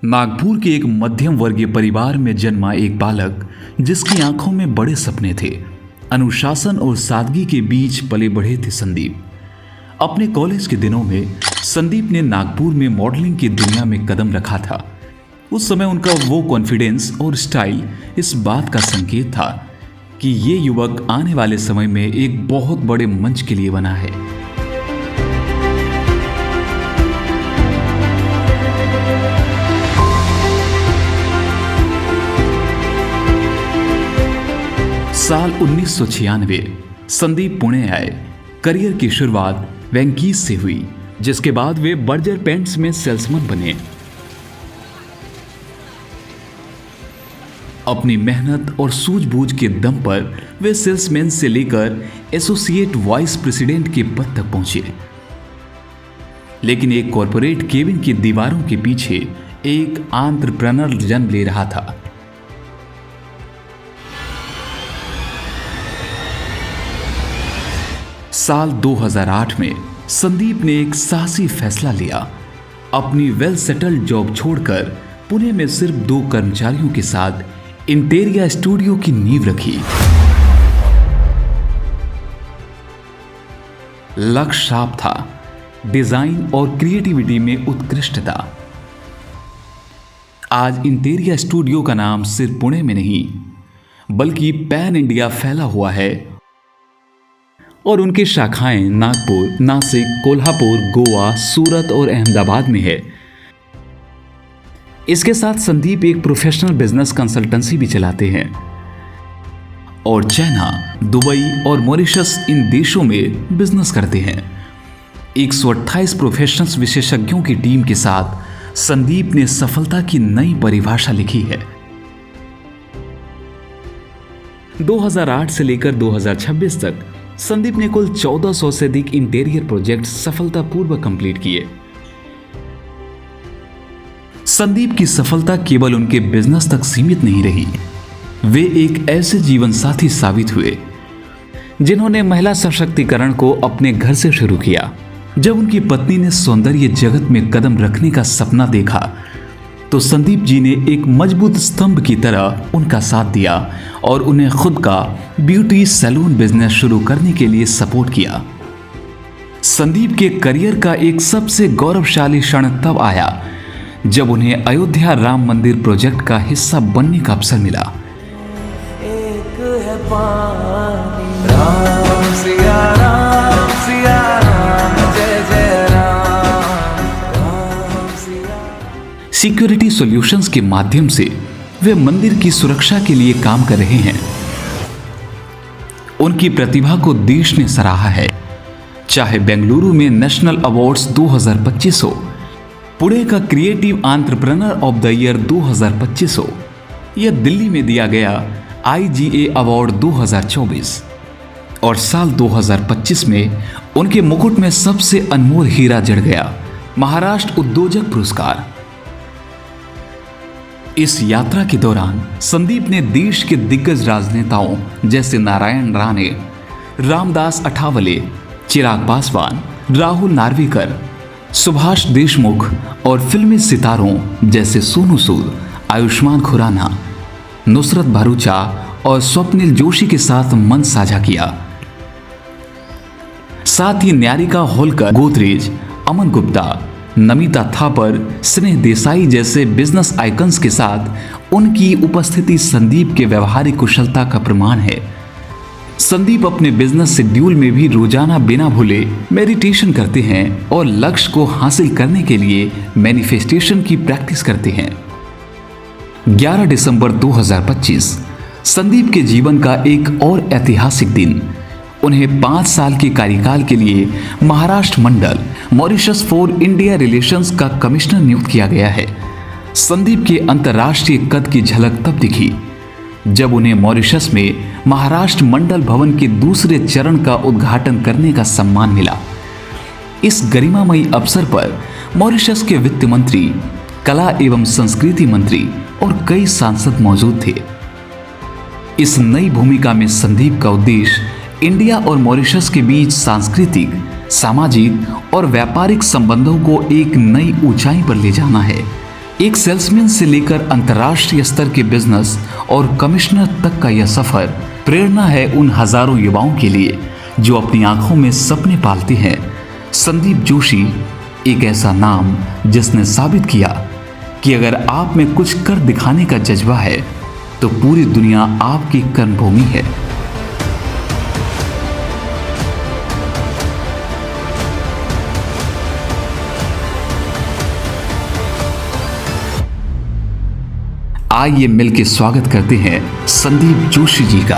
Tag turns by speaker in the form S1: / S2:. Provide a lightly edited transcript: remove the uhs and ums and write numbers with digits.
S1: नागपुर के एक मध्यम वर्गीय परिवार में जन्मा एक बालक जिसकी आंखों में बड़े सपने थे। अनुशासन और सादगी के बीच पले बढ़े थे संदीप। अपने कॉलेज के दिनों में संदीप ने नागपुर में मॉडलिंग की दुनिया में कदम रखा था। उस समय उनका वो कॉन्फिडेंस और स्टाइल इस बात का संकेत था कि ये युवक आने वाले समय में एक बहुत बड़े मंच के लिए बना है। साल 1996 संदीप पुणे आए। करियर की शुरुआत वेंकीज से हुई, जिसके बाद वे बर्जर पेंट्स में सेल्समैन बने। अपनी मेहनत और सूझबूझ के दम पर वे सेल्समैन से लेकर एसोसिएट वाइस प्रेसिडेंट के पद तक पहुंचे। लेकिन एक कॉरपोरेट केबिन की दीवारों के पीछे एक एंटरप्रेन्योर जन्म ले रहा था। साल 2008 में संदीप ने एक साहसी फैसला लिया। अपनी वेल सेटल्ड जॉब छोड़कर पुणे में सिर्फ 2 कर्मचारियों के साथ इंटीरियर स्टूडियो की नींव रखी। लक्ष्य साफ था, डिजाइन और क्रिएटिविटी में उत्कृष्टता। आज इंटीरियर स्टूडियो का नाम सिर्फ पुणे में नहीं बल्कि पैन इंडिया फैला हुआ है और उनकी शाखाएं नागपुर, नासिक, कोल्हापुर, गोवा, सूरत और अहमदाबाद में है। इसके साथ संदीप एक प्रोफेशनल बिजनेस कंसल्टेंसी भी चलाते हैं और चाइना, दुबई और मॉरिशस इन देशों में बिजनेस करते हैं। 128 प्रोफेशनल्स विशेषज्ञों की टीम के साथ संदीप ने सफलता की नई परिभाषा लिखी है। 2008 से लेकर 2026 तक संदीप ने कुल 1400 से अधिक इंटीरियर प्रोजेक्ट सफलतापूर्वक कंप्लीट किए। संदीप की सफलता केवल उनके बिजनेस तक सीमित नहीं रही, वे एक ऐसे जीवन साथी साबित हुए जिन्होंने महिला सशक्तिकरण को अपने घर से शुरू किया। जब उनकी पत्नी ने सौंदर्य जगत में कदम रखने का सपना देखा तो संदीप जी ने एक मजबूत स्तंभ की तरह उनका साथ दिया और उन्हें खुद का ब्यूटी सैलून बिजनेस शुरू करने के लिए सपोर्ट किया। संदीप के करियर का एक सबसे गौरवशाली क्षण तब आया जब उन्हें अयोध्या राम मंदिर प्रोजेक्ट का हिस्सा बनने का अवसर मिला।
S2: एक है पानी, राम सिया राम सिया राम, जय जय राम, राम सिया।
S1: सिक्योरिटी सॉल्यूशंस के माध्यम से वे मंदिर की सुरक्षा के लिए काम कर रहे हैं। उनकी प्रतिभा को देश ने सराहा है, चाहे बेंगलुरु में नेशनल अवार्ड्स 2025 हो, पुणे का creative entrepreneur of the year 2025 हो या दिल्ली में दिया गया IGA अवार्ड 2024 और साल 2025 में उनके मुकुट में सबसे अनमोल हीरा जड़ गया, महाराष्ट्र उद्योजक पुरस्कार। इस यात्रा के दौरान संदीप ने देश के दिग्गज राजनेताओं जैसे नारायण राणे, रामदास अठावले, चिराग पासवान, राहुल नार्वेकर, सुभाष देशमुख और फिल्मी सितारों जैसे सोनू सूद, आयुष्मान खुराना, नुसरत भरूचा और स्वप्निल जोशी के साथ मंच साझा किया। साथ ही न्यारिका होलकर, गोदरेज, अमन गुप्ता, नमिता थापर, स्नेह देसाई जैसे बिजनेस आइकन्स के साथ उनकी उपस्थिति संदीप के व्यवहारिक कुशलता का प्रमाण है। संदीप अपने बिजनेस शेड्यूल में भी रोजाना बिना भूले मेडिटेशन करते हैं और लक्ष्य को हासिल करने के लिए मैनिफेस्टेशन की प्रैक्टिस करते हैं। 11 दिसंबर 2025 संदीप के जीवन का एक और ऐतिहासिक दिन। उन्हें 5 साल के कार्यकाल के लिए महाराष्ट्र मंडल मॉरिशस फॉर इंडिया रिलेशंस का कमिश्नर नियुक्त किया गया है। संदीप के अंतर्राष्ट्रीय कद की झलक तब दिखी जब उन्हें मॉरिशस में महाराष्ट्र मंडल भवन के दूसरे चरण का उद्घाटन करने का सम्मान मिला। इस गरिमामयी अवसर पर मॉरिशस के वित्त मंत्री, कला एवं संस्कृति मंत्री और कई सांसद मौजूद थे। इस नई भूमिका में संदीप का उद्देश्य इंडिया और मॉरिशस के बीच सांस्कृतिक, सामाजिक और व्यापारिक संबंधों को एक नई ऊंचाई पर ले जाना है। एक सेल्समैन से लेकर अंतर्राष्ट्रीय स्तर के बिजनेस और कमिश्नर तक का यह सफर प्रेरणा है उन हजारों युवाओं के लिए जो अपनी आंखों में सपने पालते हैं। संदीप जोशी एक ऐसा नाम जिसने साबित किया कि अगर आप में कुछ कर दिखाने का जज्बा है तो पूरी दुनिया आपकी कर्मभूमि है। आइए मिलकर स्वागत करते हैं संदीप जोशी जी का।